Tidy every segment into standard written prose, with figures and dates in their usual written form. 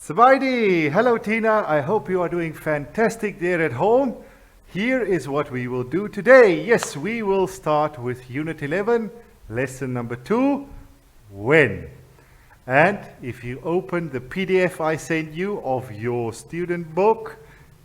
Sabadi! Hello Tina, I hope you are doing fantastic there at home. Here is what we will do today. Yes, we will start with Unit 11, Lesson number 2, When. And if you open the PDF I sent you of your student book,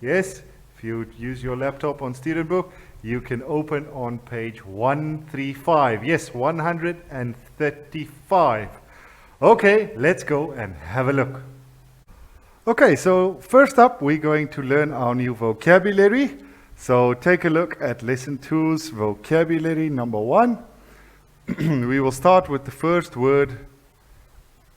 yes, if you use your laptop on student book, you can open on page 135. Yes, 135. Okay, let's go and have a look. Okay, so first up we're going to learn our new vocabulary. So take a look at Lesson 2's vocabulary number 1. We will start with the first word,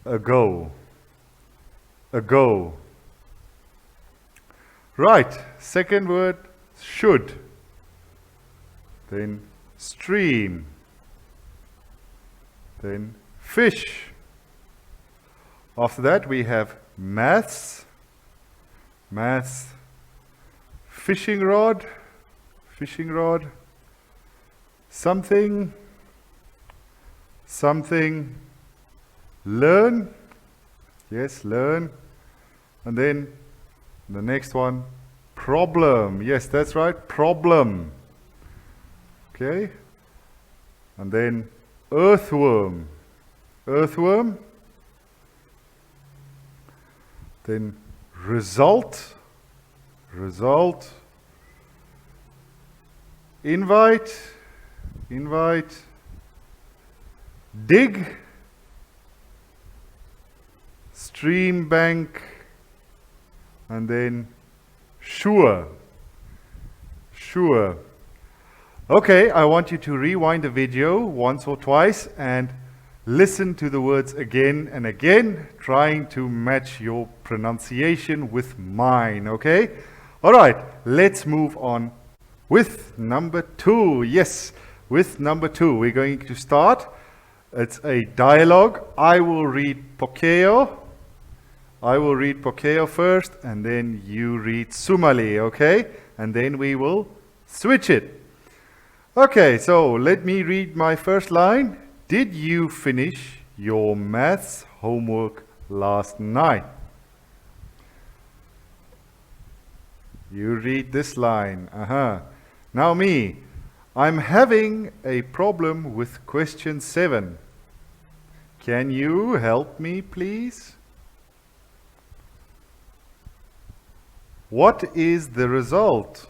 ago. Ago. Right, second word, should. Then stream. Then fish. After that we have maths, fishing rod, something, learn, yes, learn, and then the next one, problem, yes, that's right, problem, okay, and then earthworm, then result, invite, dig, stream bank, and then sure. Okay, I want you to rewind the video once or twice and listen to the words again and again, trying to match your pronunciation with mine, okay? All right, let's move on with number 2. Yes, with number 2, we're going to start. It's a dialogue. I will read Pokeo first, and then you read Sumali, okay? And then we will switch it. Okay, so let me read my first line. Did you finish your maths homework last night? You read this line. Now me. I'm having a problem with question 7. Can you help me, please? What is the result?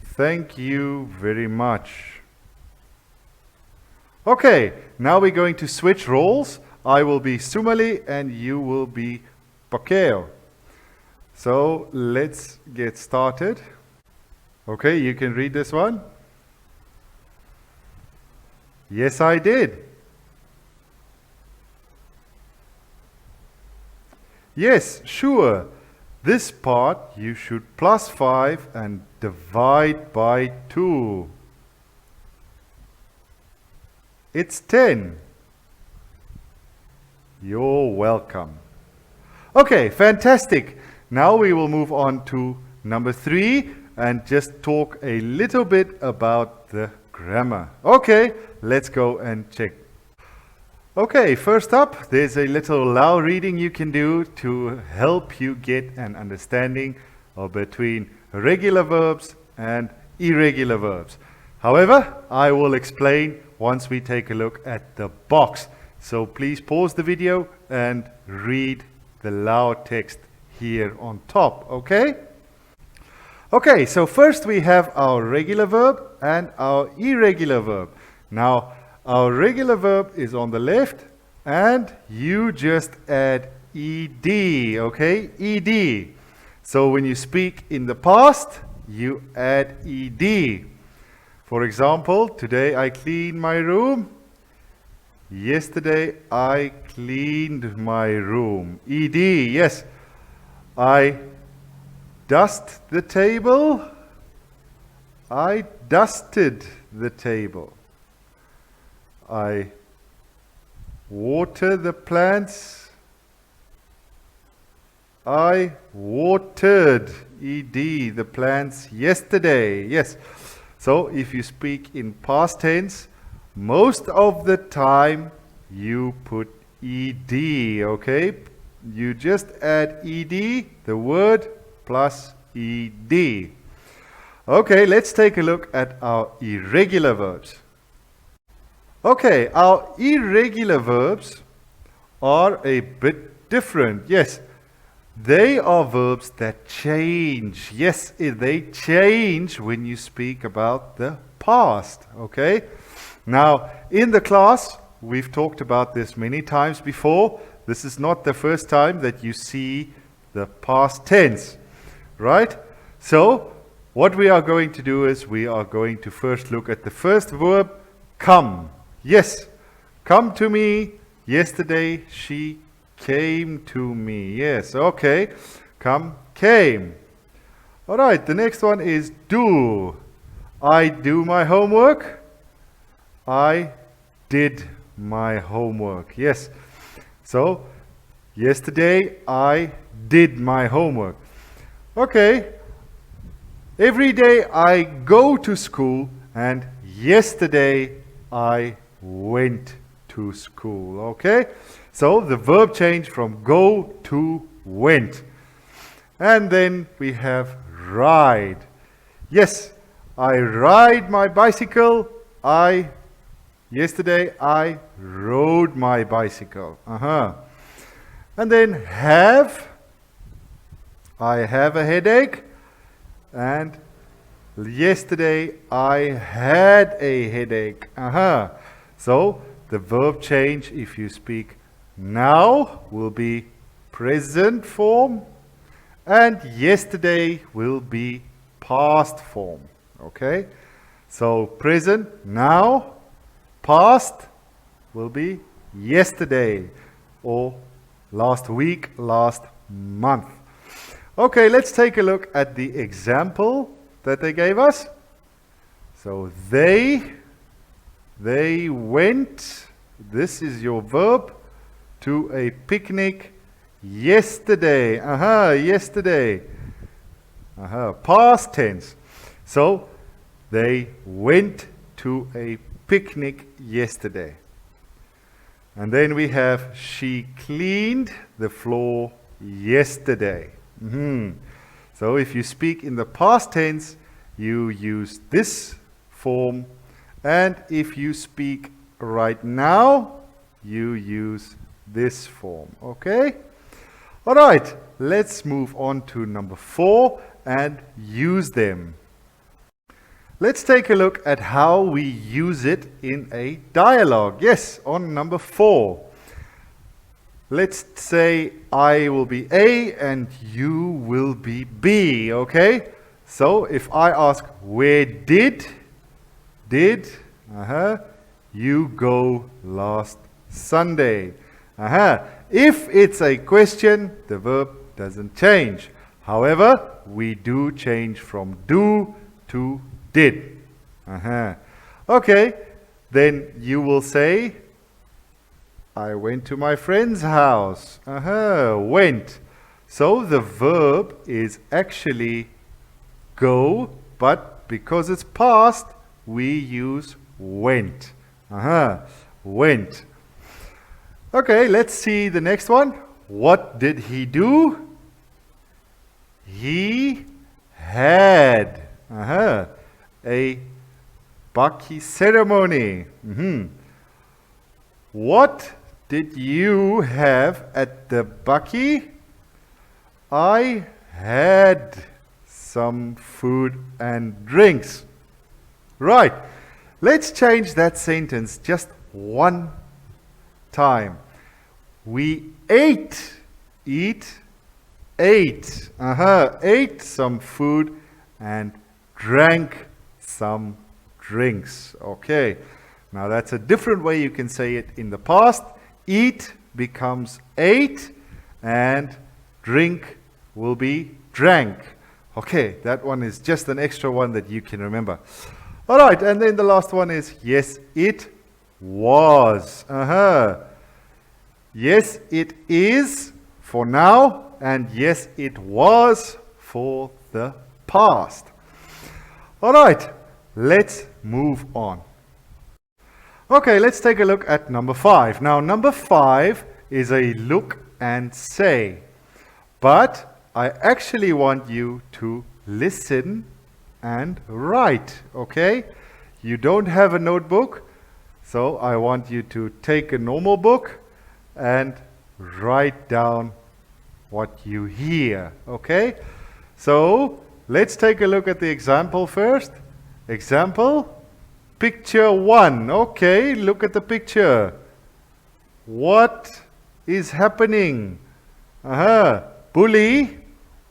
Thank you very much. Okay, now we're going to switch roles. I will be Sumali and you will be Pokeo. So let's get started. Okay, you can read this one. Yes, I did. Yes, sure. This part you should plus 5 and divide by 2. It's 10. You're welcome. Okay, fantastic. Now we will move on to number 3 and just talk a little bit about the grammar. Okay, let's go and check. Okay, first up, there's a little loud reading you can do to help you get an understanding of between regular verbs and irregular verbs. However, I will explain once we take a look at the box. So please pause the video and read the loud text here on top, okay? Okay, so first we have our regular verb and our irregular verb. Now, our regular verb is on the left and you just add ed, okay? Ed. So when you speak in the past, you add ed. For example, today I cleaned my room. Yesterday I cleaned my room. Ed, yes. I dust the table. I dusted the table. I water the plants. I watered, ed, the plants yesterday. Yes. So if you speak in past tense, most of the time you put ed, okay? You just add ed, the word, plus ed. Okay, let's take a look at our irregular verbs. Okay, our irregular verbs are a bit different. Yes, they are verbs that change. Yes, they change when you speak about the past, okay? Now, in the class, we've talked about this many times before. This is not the first time that you see the past tense, right? So, what we are going to do is we are going to first look at the first verb, come. Yes, come to me. Yesterday she came to me. Yes, okay. Come, came. All right, the next one is do. I do my homework. I did my homework. Yes. So, yesterday I did my homework. Okay. Every day I go to school, and yesterday I went to school. Okay? So the verb changed from go to went. And then we have ride. Yes, I ride my bicycle. Yesterday I rode my bicycle. And then have. I have a headache. And yesterday I had a headache. So the verb change, if you speak now, will be present form, and yesterday will be past form. Okay? So present, now, past will be yesterday, or last week, last month. Okay, let's take a look at the example that they gave us. So they went, this is your verb, to a picnic yesterday. Yesterday. Past tense. So they went to a picnic yesterday. And then we have she cleaned the floor yesterday. So if you speak in the past tense, you use this form, and if you speak right now, you use this form. Okay? All right, let's move on to number 4 and use them. Let's take a look at how we use it in a dialogue. Yes, on number 4. Let's say I will be A and you will be B, okay? So if I ask, where did you go last Sunday? If it's a question, the verb doesn't change. However, we do change from do to did. Okay, then you will say, I went to my friend's house. Went. So the verb is actually go, but because it's past, we use went. Went. Okay, let's see the next one. What did he do? He had a Baki ceremony. What did you have at the Baki? I had some food and drinks. Right. Let's change that sentence just one time. We ate. Ate some food and drank some drinks. Okay. Now that's a different way you can say it in the past. Eat becomes ate, and drink will be drank. Okay, that one is just an extra one that you can remember. All right, and then the last one is yes, it was. Yes, it is for now, and yes, it was for the past. All right, let's move on. Okay, let's take a look at number 5. Now, number 5 is a look and say. But I actually want you to listen and write, okay? You don't have a notebook, so I want you to take a normal book and write down what you hear, okay? So let's take a look at the example first. Example, picture 1. Okay, look at the picture. What is happening? Bully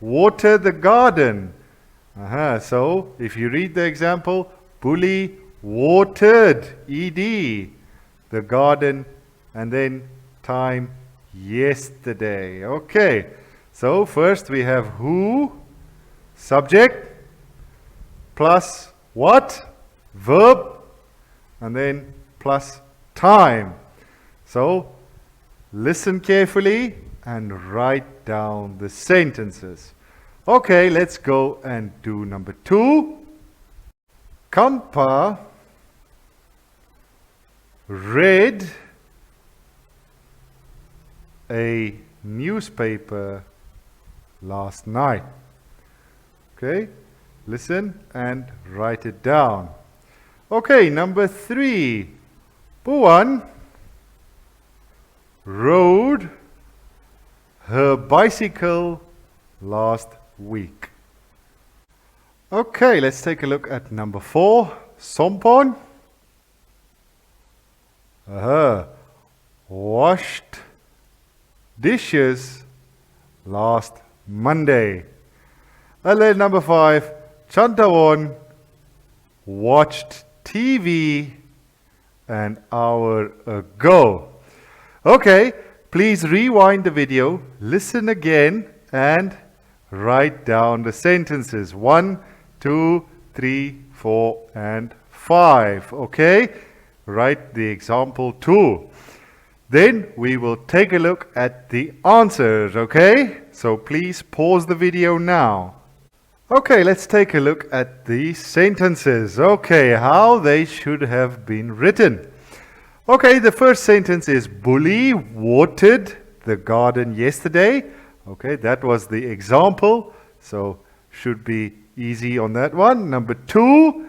water the garden. So if you read the example, Bully watered, ed, the garden, and then time yesterday. Okay, so first we have who, subject, plus what, verb, and then plus time. So listen carefully and write down the sentences. Okay, let's go and do number 2. Kampa read a newspaper last night. Okay, listen and write it down. Okay, number 3. Puan rode her bicycle last week. Okay, let's take a look at number 4. Sompon washed dishes last Monday. And then number 5. Chantawon watched TV an hour ago. Okay, please rewind the video, listen again, and write down the sentences 1, 2, 3, 4, and 5. Okay, write the example 2. Then we will take a look at the answers. Okay, so please pause the video now. Okay, let's take a look at the sentences. Okay, how they should have been written. Okay, the first sentence is Bully watered the garden yesterday. Okay, that was the example, so should be easy on that one. Number 2,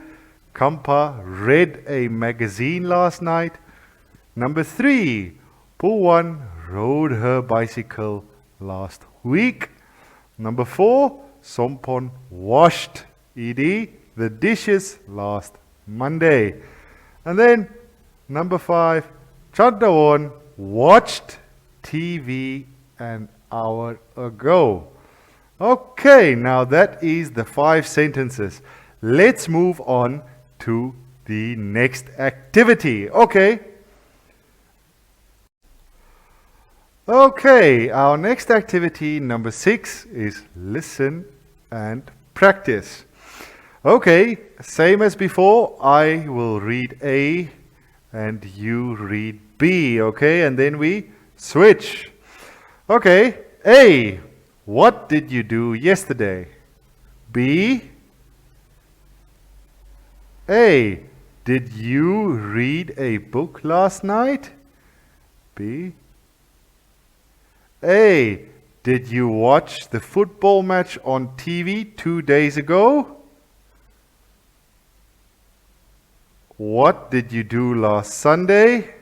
Kampa read a magazine last night. Number 3, Puwan rode her bicycle last week. Number 4, Sompon washed, ed, the dishes last Monday. And then number 5, Chantawon watched TV an hour ago. Okay, now that is the 5 sentences. Let's move on to the next activity. Okay, our next activity, number 6, is listen and practice. Okay, same as before, I will read A and you read B, okay, and then we switch. Okay, A, what did you do yesterday? B, A, did you read a book last night? B, A, did you watch the football match on TV 2 days ago? What did you do last Sunday?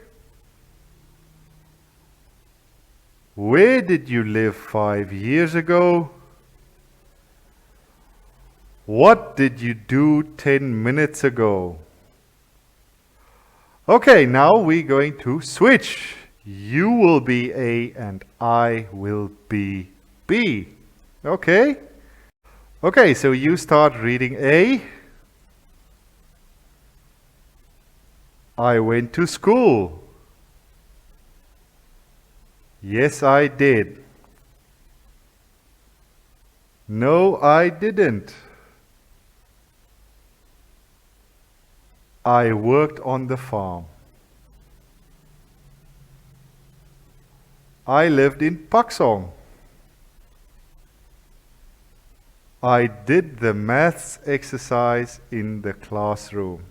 Where did you live 5 years ago? What did you do 10 minutes ago? Okay, now we're going to switch. You will be A and I will be B. Okay? Okay, so you start reading A. I went to school. Yes, I did. No, I didn't. I worked on the farm. I lived in Paksong. I did the maths exercise in the classroom.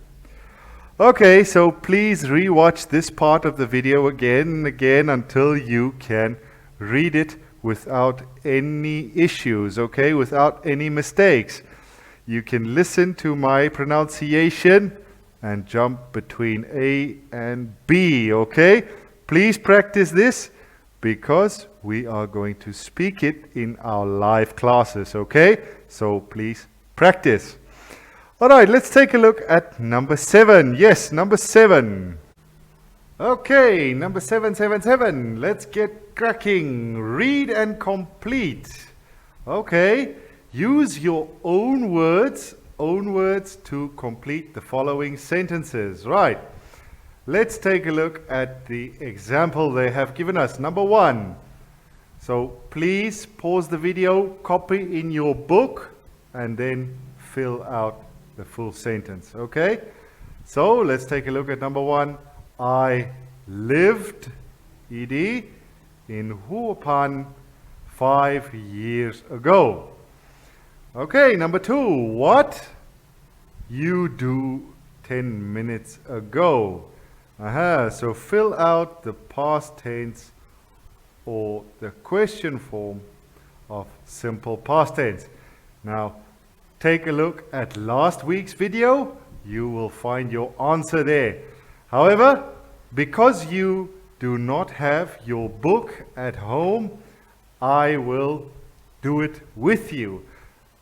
Okay, so please rewatch this part of the video again and again until you can read it without any issues, okay, without any mistakes. You can listen to my pronunciation and jump between A and B, okay? Please practice this because we are going to speak it in our live classes, okay? So please practice. All right, let's take a look at number 7. Yes, number 7. Okay, number 777. Let's get cracking. Read and complete. Okay, use your own words to complete the following sentences. Right, let's take a look at the example they have given us. Number 1. So please pause the video, copy in your book, and then fill out the full sentence, okay? So let's take a look at number 1. I lived, ed, in Huapan 5 years ago. Okay, number 2. What you do 10 minutes ago. So fill out the past tense or the question form of simple past tense. Now, take a look at last week's video. You will find your answer there. However, because you do not have your book at home, I will do it with you.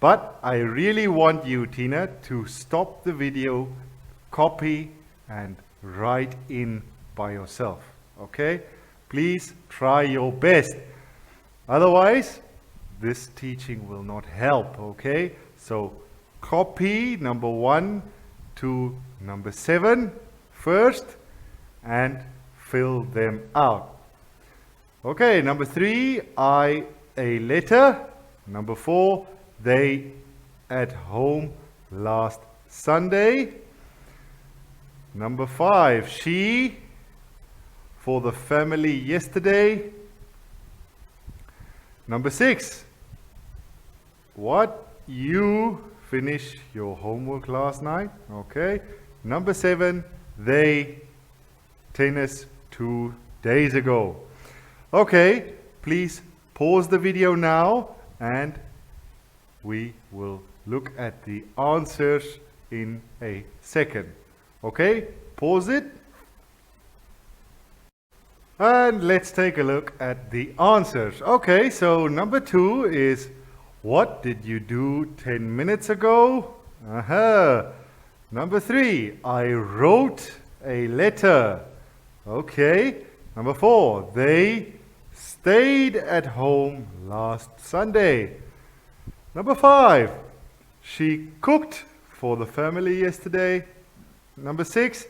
But I really want you, Tina, to stop the video, copy, and write in by yourself. Okay? Please try your best. Otherwise, this teaching will not help. Okay? So copy number 1 to number 7 first and fill them out. Okay, number 3, I a letter. Number 4, they at home last Sunday. Number 5, she for the family yesterday. Number 6, what you finish your homework last night. Okay. Number 7, they tennis 2 days ago. Okay, please pause the video now and we will look at the answers in a second. Okay, pause it. And let's take a look at the answers. Okay, so number 2 is, what did you do 10 minutes ago? Number 3, I wrote a letter. Okay. Number 4, they stayed at home last Sunday. Number 5, she cooked for the family yesterday. Number 6,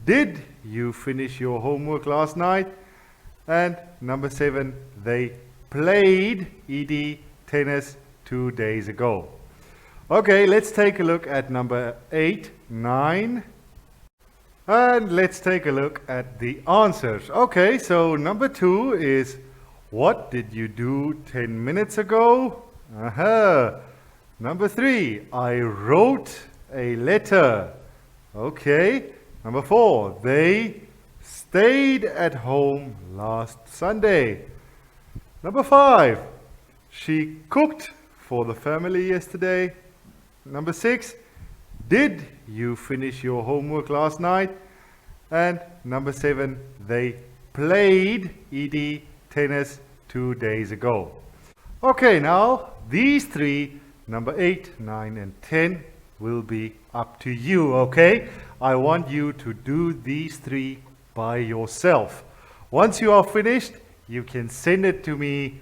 did you finish your homework last night? And number 7, they played, ed, tennis 2 days ago. Okay, let's take a look at number 8, 9. And let's take a look at the answers. Okay, so number 2 is, what did you do 10 minutes ago? Number 3, I wrote a letter. Okay. Number 4, they stayed at home last Sunday. Number 5, she cooked for the family yesterday. Number 6, did you finish your homework last night? And number 7, they played, ed, tennis 2 days ago. Okay, now these 3, number 8, 9, and 10, will be up to you, okay? I want you to do these 3 by yourself. Once you are finished, you can send it to me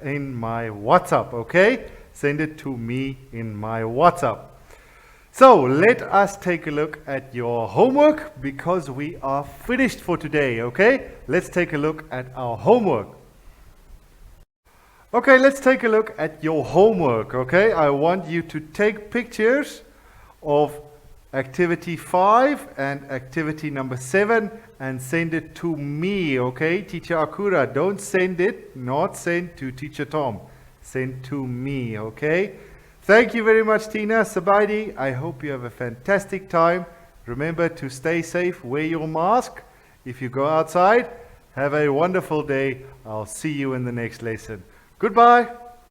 in my WhatsApp, okay? Send it to me in my WhatsApp. So let us take a look at your homework because we are finished for today, okay? Let's take a look at our homework. Okay, let's take a look at your homework, okay? I want you to take pictures of activity 5 and activity number 7 and send it to me, okay? Teacher Akura, don't send it, not send to Teacher Tom. Send to me, okay? Thank you very much, Tina. Sabaidi, I hope you have a fantastic time Remember to stay safe, wear your mask. If you go outside, have a wonderful day. I'll see you in the next lesson. Goodbye.